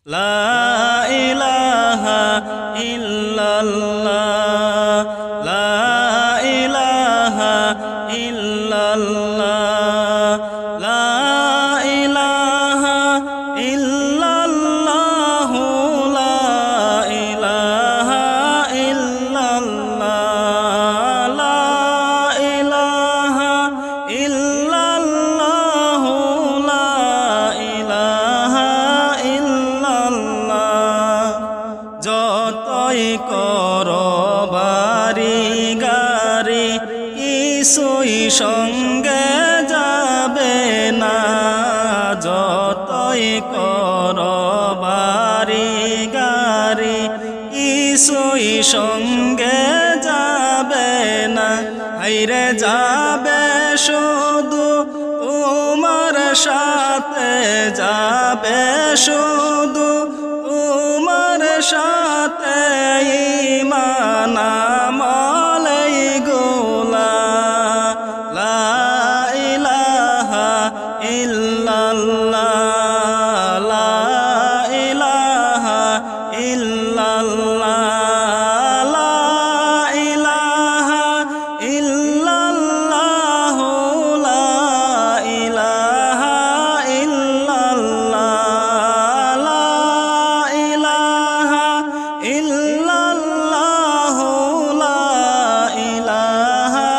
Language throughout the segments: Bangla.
লা ইলাহা ইল্লাল্লাহ লা ইলাহা ইল্লাল্লাহ লা ইলাহা ইল্লাল্লাহ লা ইলাহা ইল্লাল্লাহ লা ইলাহা ইল্লাল্লাহ লা ইলাহা ইল্লাল্লাহ যতই করো বাড়ি গাড়ি কিছুই সঙ্গে যাবে না যতই করো বাড়ি গাড়ি কিছুই সঙ্গে যাবে না হাইরে যাবে শুধু তোমার সাথে যাবে শুধু তোমার সাথে ঈমান আমল এইগুলা লা ইলাহা ইল্লাল্লাহ লা ইলাহা ইল্লাল্লাহ লা ইলাহা ইল্লাল্লাহ লা ইলাহা ইল্লাল্লাহ লা ইলাহা ইল্লাল্লাহ লা ইলাহা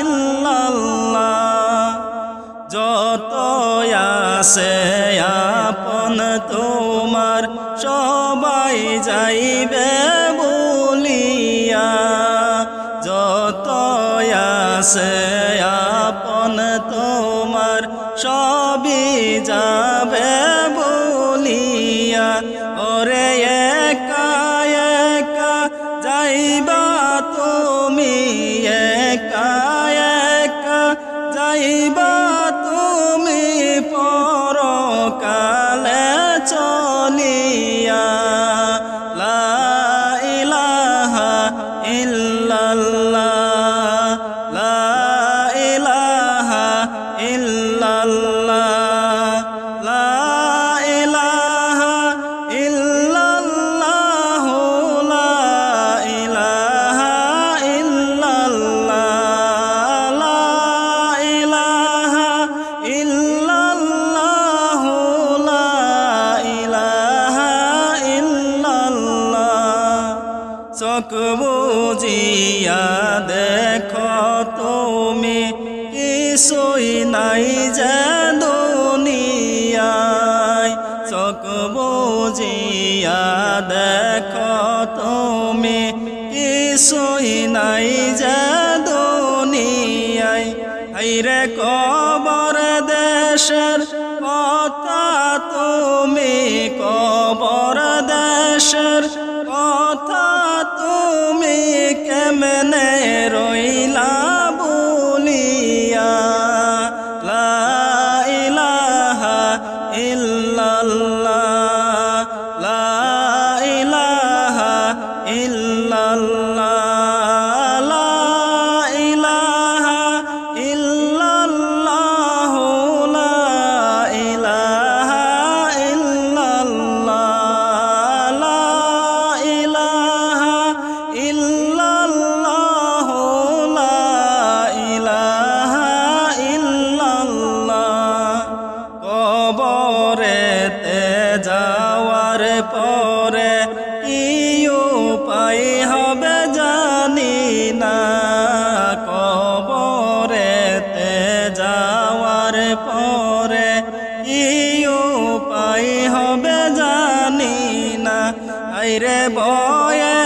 ইল্লাল্লাহ যত আছে আপন তোমার সবাই যাইবে বলিয়া যত আছে আপন তোমার সবই যাবে বলিয়া ওরে একা একা যাইবা তুমি একা একা যাইবা তুমি পরকালে চলিয়া লা ইলাহা ইল্লাল্লাহ লা ইলাহা ইল্লাল্লাহ লা ইলাহা ইল্লাল্লাহ লা ইলাহা ইল্লাল্লাহ লা ইলাহা ইল্লাল্লাহ লা ইলাহা ইল্লাল্লাহ চোখ বুজিয়া দেখো তুমি কিছুই নাই যে দুনিয়ায় চোখ বুজিয়া দেখো তুমি কিছুই নাই যে দুনিয়ায় হাইরে কবর দেশের কথা তুমি কবর দেশের কথা তুমি কেমনে রইলা বলিয়া লা ইলাহা ইল্লাল্লাহ লা ইলাহা ইল্লাল্লাহ লা ইলাহা ইল্লাল্লাহ লা ইলাহা ইল্লাল্লাহ লা ইলাহা ইল্লাল্লাহ লা ইলাহা ইল্লাল্লাহ কবরেতে যাওয়ার পরে কি উপায় হবে জানি না কবরেতে যাওয়ার পরে কি উপায় হবে জানি না আইরে বয়ে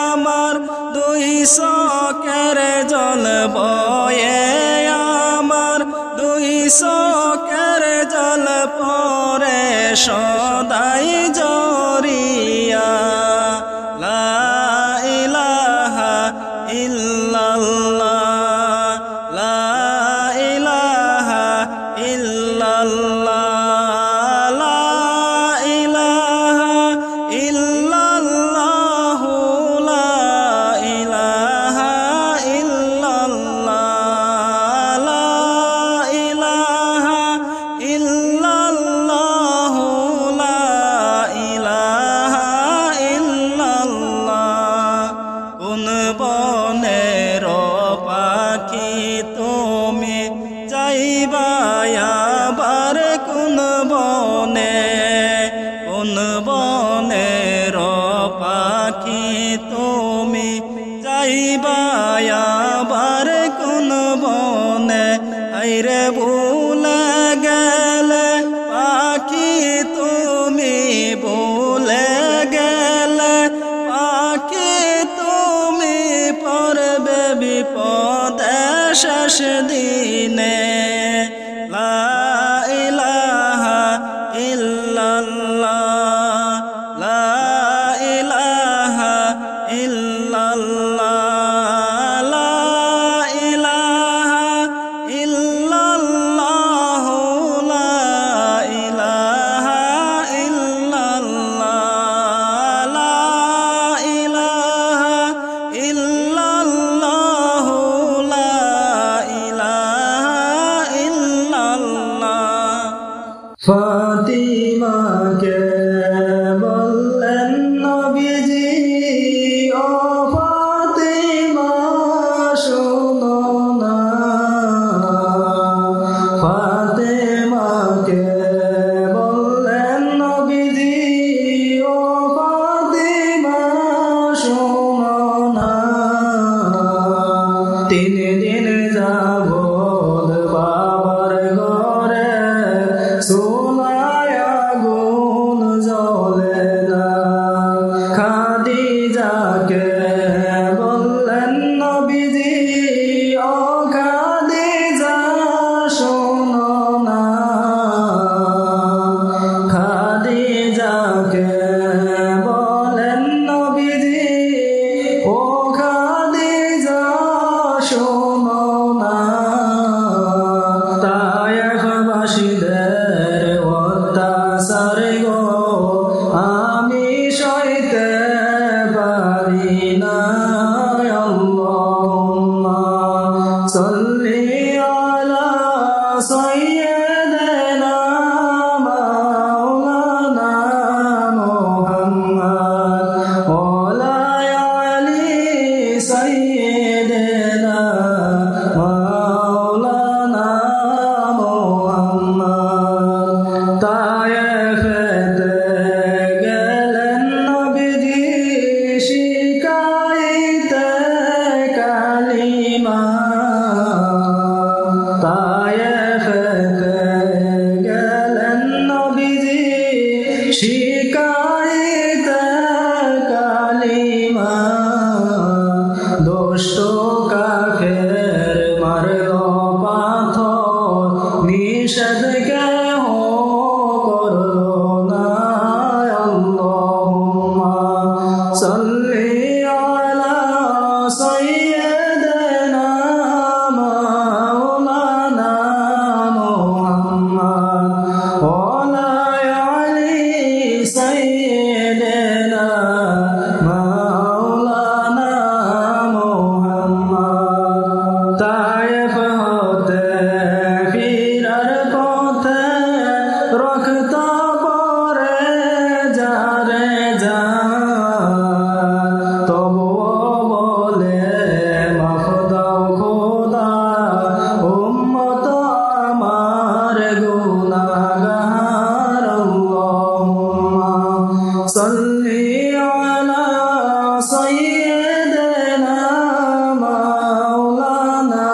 আমার দুই চোখের জল বয়ে আমার দুই চোখের জল পরে সদাই জরিয়া লা ইলাহা ইল্লাল্লাহ লা ইলাহা ইল্লাল্লাহ লা ইলাহা ইল্লাল্লাহ লা ইলাহা ইল্লাল্লাহ লা ইলাহা ইল্লাল্লাহ কোন বনের পাখি তুমি যাইবা আবার কোন বনে আইরে ভুলে গেলে পাখি তুমি ভুলে গেলে পাখি তুমি পড়বে বিপদে শেষ দিনে লা ইলাহা ইল্লাল্লাহ লা ইলাহা ইল্লাল্লাহ লা ইলাহা ইল্লাল্লাহ লা ইলাহা ইল্লাল্লাহ লা ইলাহা ইল্লাল্লাহ লা ইলাহা ইল্লাল্লাহ। ফাতিমাকে বললেন নবীজি, ও ফাতিমা শোনো না। ফাতিমাকে বললেন নবীজি, ও ফাতিমা শোনো না। 3 দিন যাবত বাবার ঘরে চুলায় আগুন জ্বলে না। খাদিজাকে বললেন নবীজি, ও খাদিজা শোনো না। খাদিজাকে বলেন নবীজি, ও খাদিজা শোনো না। তায়েফবাসীদের অত্যাচার গো আমি সইতে পারি না। আল্লাহুম্মা সাল্লি আলা সাইয়্যিদিনা মাওলানা মুহাম্মদ ওয়া আলা আলি সাইয়্যিদিনা মাওলানা মুহাম্মদ। তায়েফেতে গেলেন নবীজি শিখাইতে কালিমা। তায়েফেতে গেলেন নবীজি শিখাইতে কালিমা। দুষ্ট কাফের মারল পাথর, নিষেধ কেহ করল না। আল্লাহুম্মা সাল্লি আলা সাইয়্যিদিনা মাওলানা মুহাম্মদ ওয়া আলা আলি সাইয়্যিদিনা মাওলানা মুহাম্মদ। তায়েফ হতে ফিরার পথে রক্ত পড়ে যারে যা, তবুও বলে মাফ দাও খোদা, উম্মত আমার গুনাহগার। আল্লাহুম্মা সাল্লি আলা সাইয়্যিদিনা মাওলানা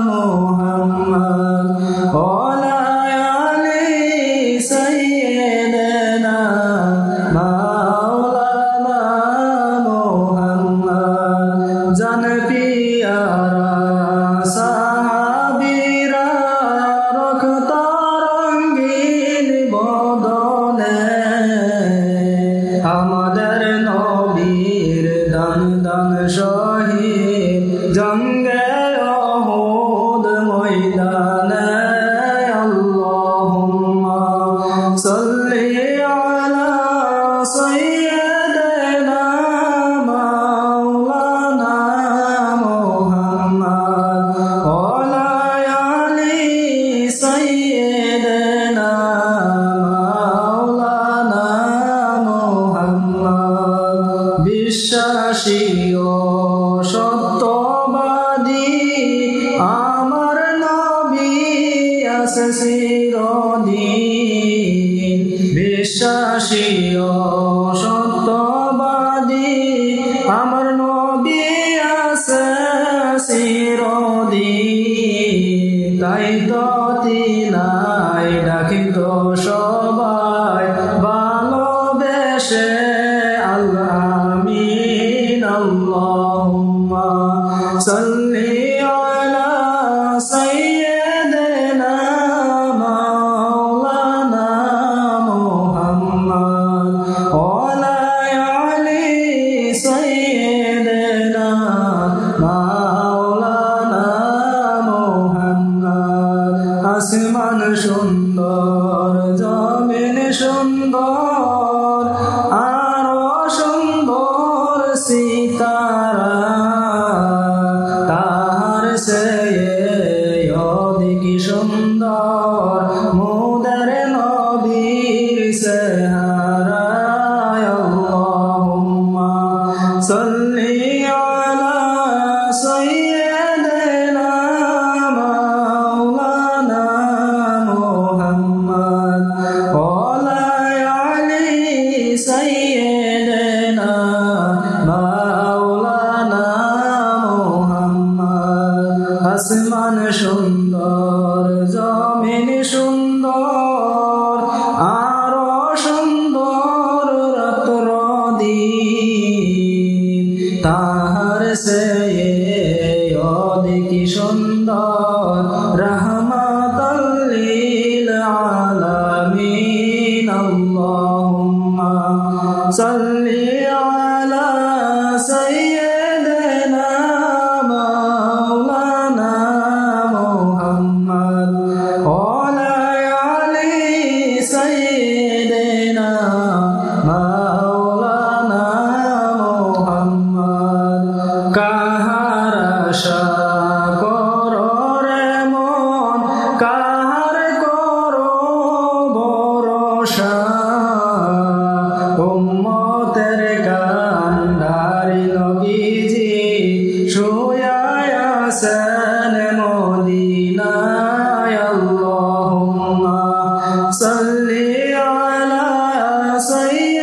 মুহাম্মদ ওয়া আলা আলি সাইয়্যিদিনা মাওলানা মুহাম্মদ। জান পিয়ারা সাহাবীরা রক্ত রঙিন বদনে আমাদের নবীর দান দান শহীদ জঙ্গে উহুদ ময়দানে। আল্লাহুম্মা সাল্লি আলা সাইয়্যিদিনা মাওলানা মুহাম্মদ ওয়া আলা আলি সাইয়্যিদিনা মাওলানা মুহাম্মদ। বিশ্বাসী ও সত্যবাদী আমার নবী আছে চিরদিন। বিশ্বাসী ও সত্যবাদী আমার নবী আছে চিরদিন তাই তো তিনাই ডাকি তো সবাই ভালোবেসে আল্লাহ আমিন আল্লাহুম্মা সাল্লি আলা সাইয়্যিদিনা মাওলানা মুহাম্মদ ওয়া আলি সাইয়্যিদিনা মাওলানা মুহাম্মদ আসমান সুন্দর জমিন সুন্দর আরো সুন্দর সিতারা তাহার সে অধিক সুন্দর মোদের নবীর চেহারা আল্লাহুম্মা সাল্লি আলা সাইয়্যিদিনা মাওলানা মুহাম্মদ ওয়া আলি সাইয়্যিদিনা মাওলানা মুহাম্মদ আসমান সুন্দর জমিন সুন্দর আরো সুন্দর রাত্র দিন তাহার সে অধিক সুন্দর রহমাতাল লিল আলামিন আল্লাহুম্মা সাল্লি আলা সাইয়্যিদিনা মাওলানা মুহাম্মদ ওয়া আলি সাইয়্যিদিনা মাওলানা মুহাম্মদ কাহার আশা করো রে মন কাহার করো ভরসা উম্মতের কান্ডারি নবীজি শুয়া আছেন মদিনায় আল্লাহুম্মা সাল্লি আলা সাইয়্যিদিনা